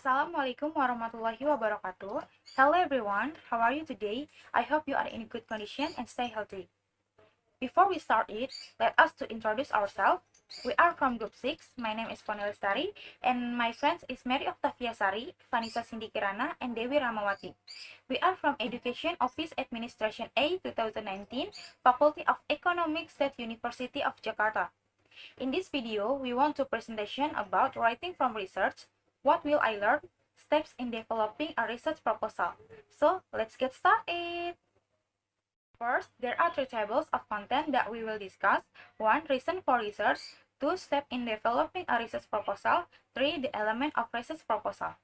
Assalamualaikum warahmatullahi wabarakatuh. Hello everyone, how are you today? I hope you are in good condition and stay healthy. Before we start it, let us to introduce ourselves. We are from Group 6. My name is Poni Lestari and my friends is Mery, Oktavia, Sari, Fanisa, Kirana, and Dewi Rahmawati. We are from Education Office Administration A 2019, Faculty of Economics, State University of Jakarta. In this video, we want to presentation about writing from research. What will I learn? Steps in developing a research proposal. So, let's get started. First, there are 3 tables of content that we will discuss. 1. Reason for research. 2. Step in developing a research proposal. 3. The element of research proposal.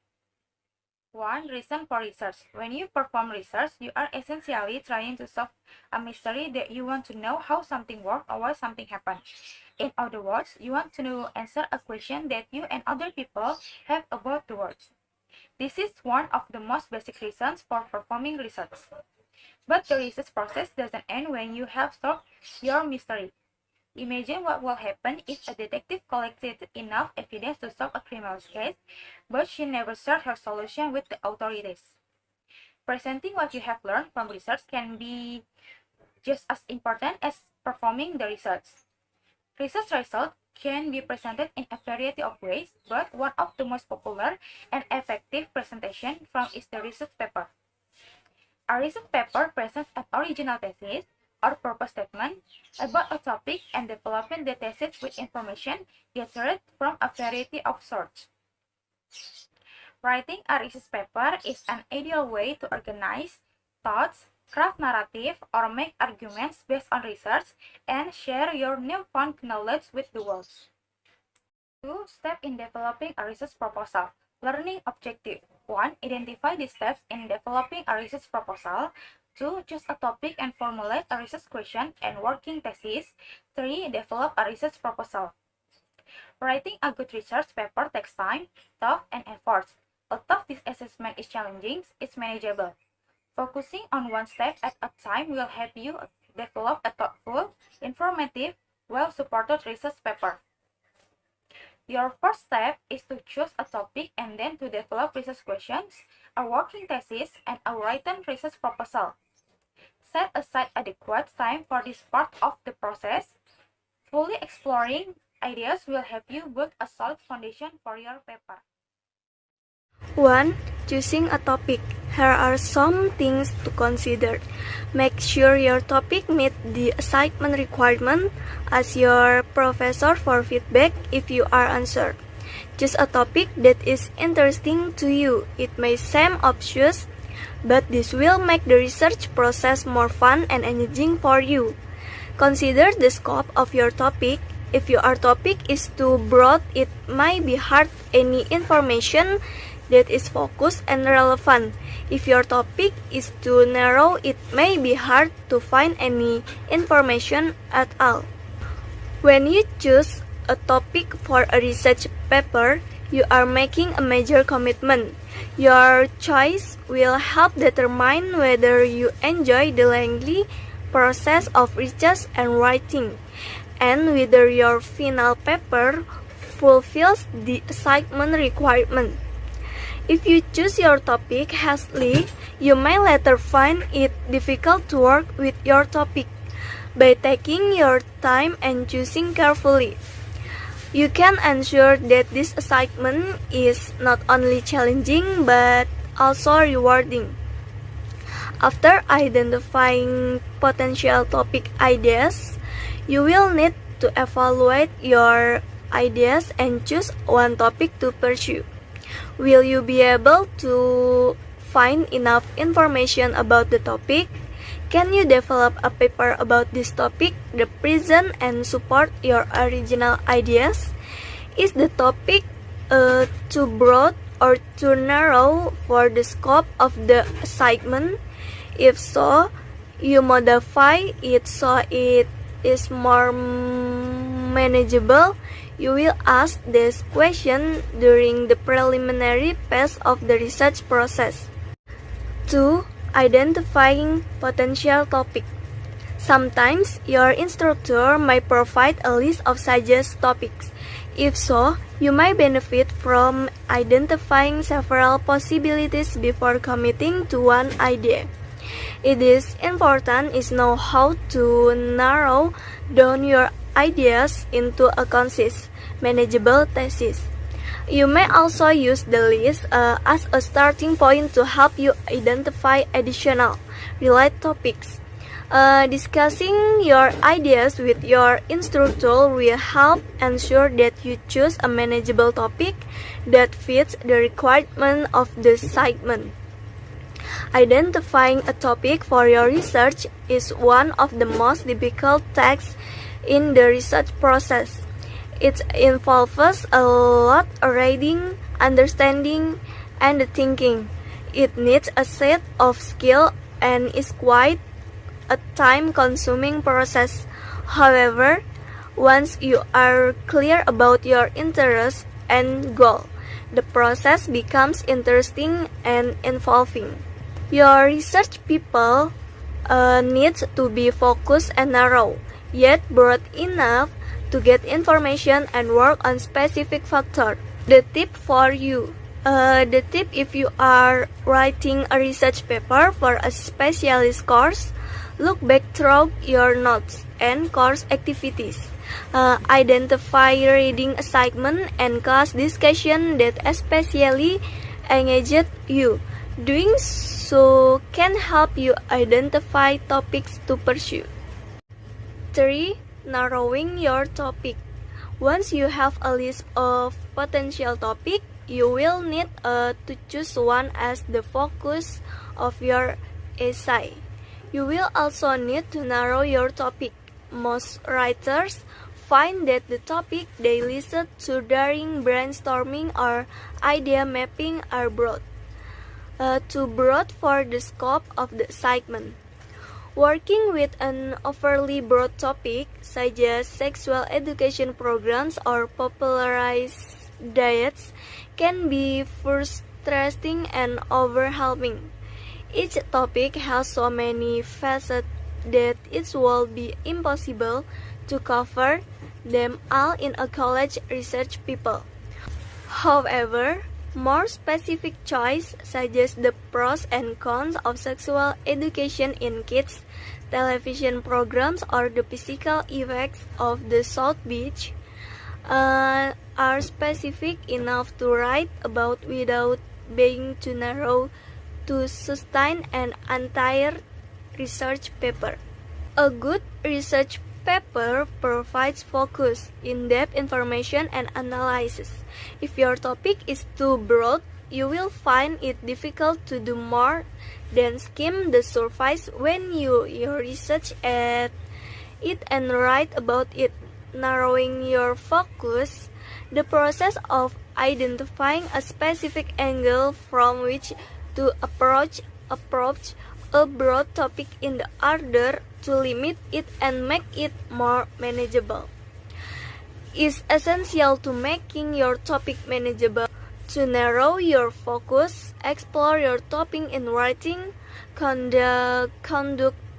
1. Reason for research. When you perform research, you are essentially trying to solve a mystery that you want to know how something works or why something happened. In other words, you want to answer a question that you and other people have about the world. This is one of the most basic reasons for performing research. But the research process doesn't end when you have solved your mystery. Imagine what will happen if a detective collected enough evidence to solve a criminal case, but she never shared her solution with the authorities. Presenting what you have learned from research can be just as important as performing the research. Research results can be presented in a variety of ways, but one of the most popular and effective presentation from is the research paper. A research paper presents an original thesis or purpose statement about a topic and developing the thesis with information gathered from a variety of sources. Writing a research paper is an ideal way to organize thoughts, craft narrative, or make arguments based on research, and share your newfound knowledge with the world. 2. Step in developing a research proposal. Learning objective. 1. Identify the steps in developing a research proposal. 2. Choose a topic and formulate a research question and working thesis. 3. Develop a research proposal. Writing a good research paper takes time, thought, and effort. Although this assessment is challenging, it's manageable. Focusing on one step at a time will help you develop a thoughtful, informative, well-supported research paper. Your first step is to choose a topic and then to develop research questions, a working thesis, and a written research proposal. Set aside adequate time for this part of the process. Fully exploring ideas will help you build a solid foundation for your paper. 1. Choosing a topic. Here are some things to consider. Make sure your topic meets the assignment requirement. Ask your professor for feedback if you are unsure. Choose a topic that is interesting to you. It may seem obvious, but this will make the research process more fun and engaging for you. Consider the scope of your topic. If your topic is too broad, it might be hard to any information that is focused and relevant. If your topic is too narrow, it may be hard to find any information at all. When you choose a topic for a research paper, you are making a major commitment. Your choice will help determine whether you enjoy the lengthy process of research and writing, and whether your final paper fulfills the assignment requirement. If you choose your topic hastily, you may later find it difficult to work with your topic. By taking your time and choosing carefully, you can ensure that this assignment is not only challenging but also rewarding. After identifying potential topic ideas, you will need to evaluate your ideas and choose one topic to pursue. Will you be able to find enough information about the topic? Can you develop a paper about this topic that present and support your original ideas? Is the topic too broad or too narrow for the scope of the assignment? If so, you modify it so it is more manageable. You will ask this question during the preliminary phase of the research process. 2. Identifying potential topic. Sometimes your instructor may provide a list of suggested topics. If so, you may benefit from identifying several possibilities before committing to one idea. It is important to know how to narrow down your ideas into a concise, manageable thesis. You may also use the list as a starting point to help you identify additional related topics. Discussing your ideas with your instructor will help ensure that you choose a manageable topic that fits the requirement of the segment. Identifying a topic for your research is one of the most difficult tasks in the research process. It involves a lot of reading, understanding, and thinking. It needs a set of skills and is quite a time-consuming process. However, once you are clear about your interest and goal, the process becomes interesting and involving. Your research people needs to be focused and narrow, yet broad enough to get information and work on specific factors. The tip for you. The tip if you are writing a research paper for a specialist course, look back through your notes and course activities. Identify reading assignment and class discussion that especially engaged you. Doing so can help you identify topics to pursue. 3. Narrowing your topic. Once you have a list of potential topics, you will need to choose one as the focus of your essay. You will also need to narrow your topic. Most writers find that the topic they listen to during brainstorming or idea mapping are too broad for the scope of the segment. Working with an overly broad topic, such as sexual education programs or popularized diets, can be frustrating and overwhelming. Each topic has so many facets that it will be impossible to cover them all in a college research paper. However, more specific choice, such as the pros and cons of sexual education in kids, television programs, or the physical effects of the South Beach, are specific enough to write about without being too narrow to sustain an entire research paper. A good research paper provides focus, in-depth information and analysis. If your topic is too broad, you will find it difficult to do more than skim the surface when you research at it and write about it. Narrowing your focus, the process of identifying a specific angle from which to approach a broad topic in order to limit it and make it more manageable is essential to making your topic manageable. To narrow your focus, explore your topic in writing, conduct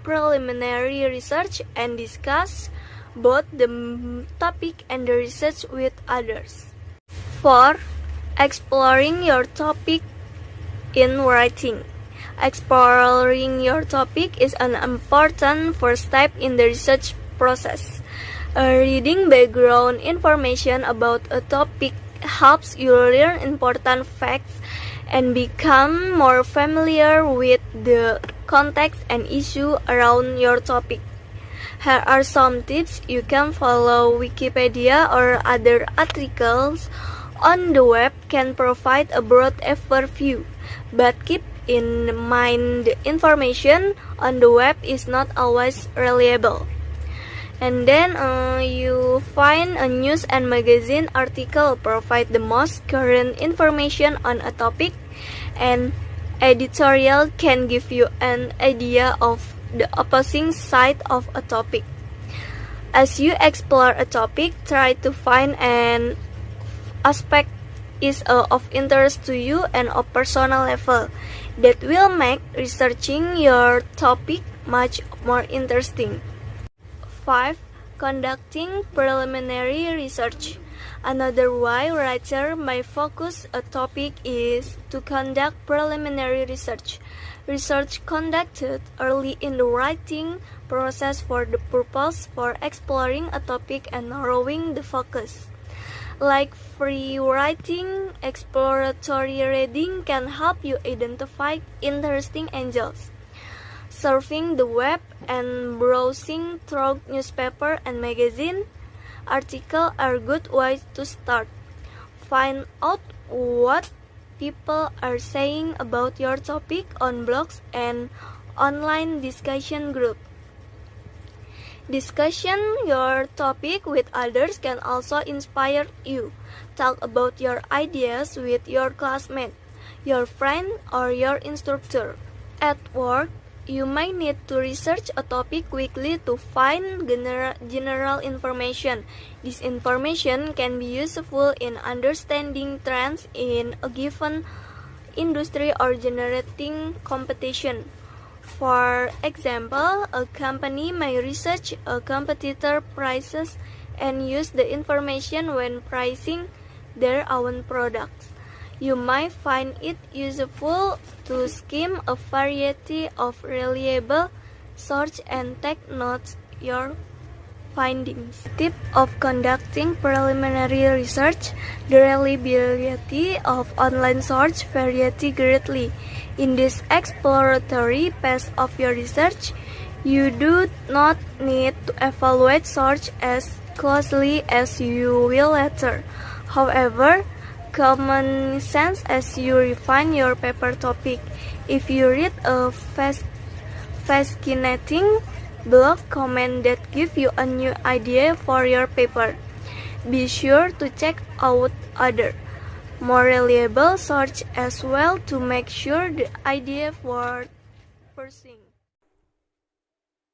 preliminary research, and discuss both the topic and the research with others. 4. Exploring your topic in writing. Exploring your topic is an important first step in the research process. Reading background information about a topic helps you learn important facts and become more familiar with the context and issue around your topic. Here are some tips you can follow. Wikipedia or other articles on the web can provide a broad overview, but keep in mind the information on the web is not always reliable. And then you find a news and magazine article provide the most current information on a topic, and editorial can give you an idea of the opposing side of a topic. As you explore a topic, try to find an aspect is of interest to you and of personal level that will make researching your topic much more interesting. 5. Conducting preliminary research. Another way writer may focus a topic is to conduct preliminary research. Research conducted early in the writing process for the purpose for exploring a topic and narrowing the focus. Like free writing, exploratory reading can help you identify interesting angles. Surfing the web and browsing through newspaper and magazine articles are good ways to start. Find out what people are saying about your topic on blogs and online discussion groups. Discussion your topic with others can also inspire you. Talk about your ideas with your classmate, your friend, or your instructor. At work, you may need to research a topic quickly to find general information. This information can be useful in understanding trends in a given industry or generating competition. For example, a company may research a competitor prices and use the information when pricing their own products. You might find it useful to skim a variety of reliable sources and take notes your findings. Tip of conducting preliminary research: the reliability of online sources varies greatly. In this exploratory phase of your research, you do not need to evaluate sources as closely as you will later. However, common sense as you refine your paper topic. If you read a fascinating blog comment that gives you a new idea for your paper, be sure to check out other, more reliable sources as well to make sure the idea worth pursuing.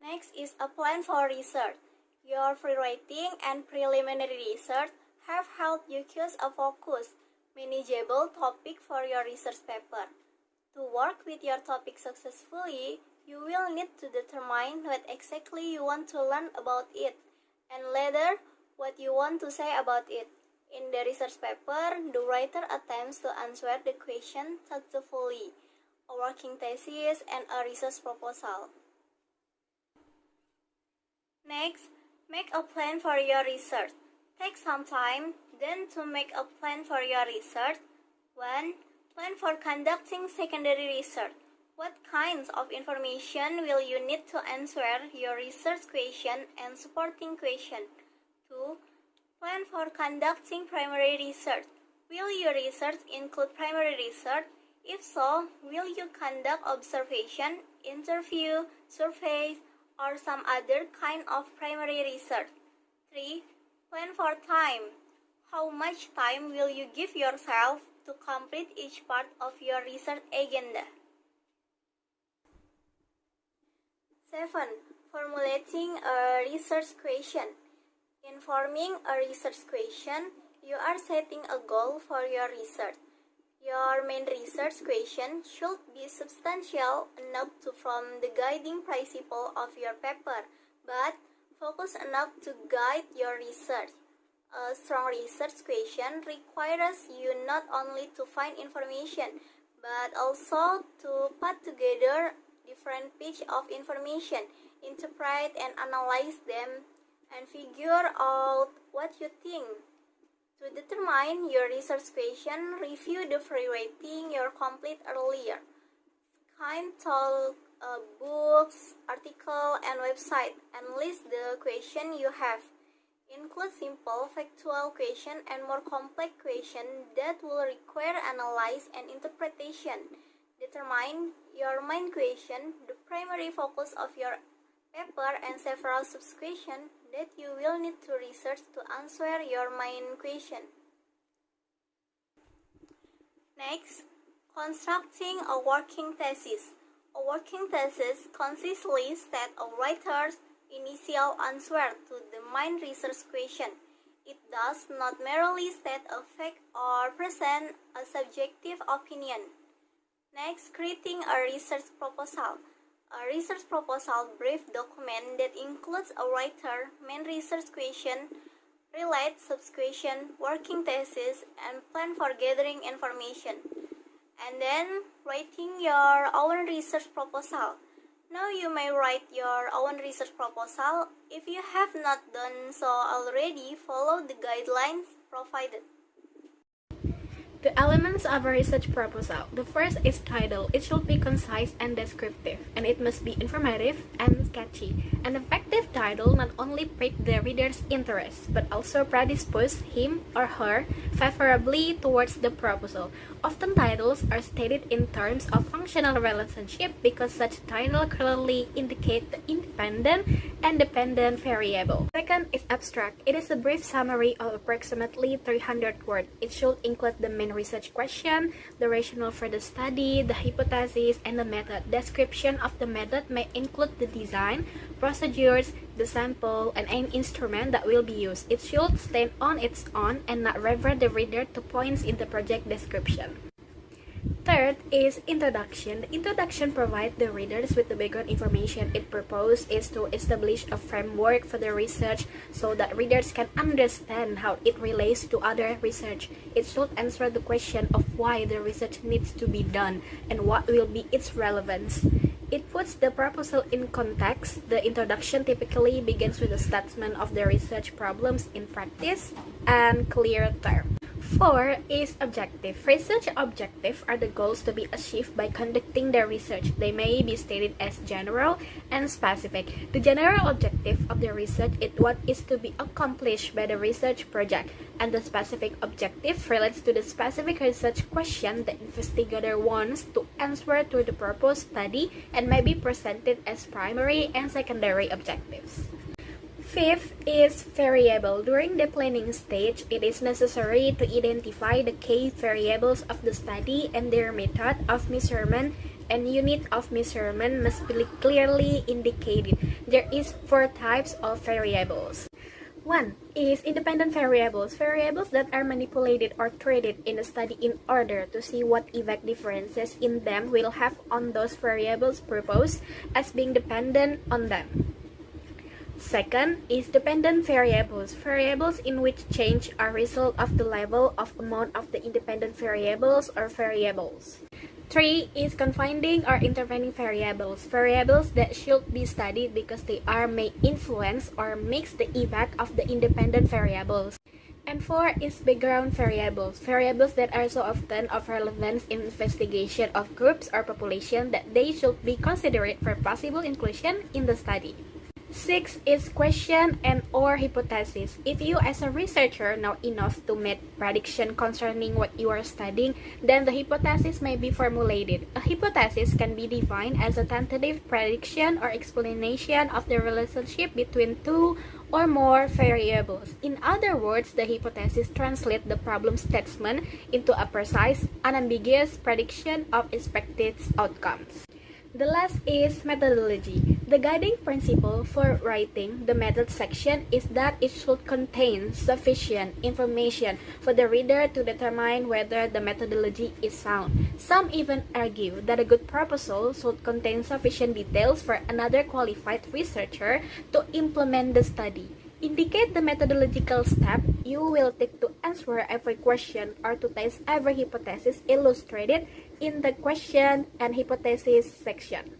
Next is a plan for research. Your free writing and preliminary research have helped you choose a focused, manageable topic for your research paper. To work with your topic successfully, you will need to determine what exactly you want to learn about it, and later, what you want to say about it. In the research paper, the writer attempts to answer the question successfully, a working thesis, and a research proposal. Next, make a plan for your research. Take some time, then to make a plan for your research. 1. Plan for conducting secondary research. What kinds of information will you need to answer your research question and supporting question? 2. Plan for conducting primary research. Will your research include primary research? If so, will you conduct observation, interview, surveys, or some other kind of primary research? 3. Plan for time. How much time will you give yourself to complete each part of your research agenda? 7. Formulating a research question. In forming a research question, you are setting a goal for your research. Your main research question should be substantial enough to form the guiding principle of your paper, but focus enough to guide your research. A strong research question requires you not only to find information, but also to put together different pieces of information, interpret and analyze them, and figure out what you think. To determine your research question, review the free writing you complete earlier. Skim through books, articles, and websites, and list the question you have. Include simple, factual questions and more complex questions that will require analysis and interpretation. Determine your main question, the primary focus of your paper, and several sub-questions that you will need to research to answer your main question. Next, constructing a working thesis. A working thesis consistently states a writer's initial answer to the main research question. It does not merely state a fact or present a subjective opinion. Next, creating a research proposal. A research proposal brief document that includes a writer, main research question, relate sub-question, working thesis, and plan for gathering information. And then writing your own research proposal. Now you may write your own research proposal. If you have not done so already, follow the guidelines provided. The elements of a research proposal. The first is title. It should be concise and descriptive, and it must be informative and catchy. An effective title not only piques the reader's interest, but also predisposes him or her favorably towards the proposal. Often titles are stated in terms of functional relationship because such title clearly indicate the independent and dependent variable. Second is abstract. It is a brief summary of approximately 300 words. It should include the main research question, the rationale for the study, the hypothesis, and the method. Description of the method may include the design, procedures, the sample, and any instrument that will be used. It should stand on its own and not refer the reader to points in the project description. Third is introduction. The introduction provides the readers with the background information. Its purpose is to establish a framework for the research so that readers can understand how it relates to other research. It should answer the question of why the research needs to be done and what will be its relevance. It puts the proposal in context. The introduction typically begins with a statement of the research problems in practice and clear terms. 4 is objective. Research objectives are the goals to be achieved by conducting the research. They may be stated as general and specific. The general objective of the research is what is to be accomplished by the research project, and the specific objective relates to the specific research question the investigator wants to answer to the proposed study and may be presented as primary and secondary objectives. Fifth is variable. During the planning stage, it is necessary to identify the key variables of the study and their method of measurement and unit of measurement must be clearly indicated. There is 4 types of variables. 1 is independent variables, variables that are manipulated or treated in a study in order to see what effect differences in them will have on those variables proposed as being dependent on them. Second is dependent variables, variables in which change are result of the level of amount of the independent variables or variables. 3 is confounding or intervening variables, variables that should be studied because they may influence or mix the effect of the independent variables. And 4 is background variables, variables that are so often of relevance in investigation of groups or population that they should be considered for possible inclusion in the study. 6 is question and or hypothesis. If you as a researcher know enough to make prediction concerning what you are studying, then the hypothesis may be formulated. A hypothesis can be defined as a tentative prediction or explanation of the relationship between 2 or more variables. In other words, the hypothesis translates the problem statement into a precise, unambiguous prediction of expected outcomes. The last is methodology. The guiding principle for writing the method section is that it should contain sufficient information for the reader to determine whether the methodology is sound. Some even argue that a good proposal should contain sufficient details for another qualified researcher to implement the study. Indicate the methodological step you will take to answer every question or to test every hypothesis illustrated in the question and hypothesis section.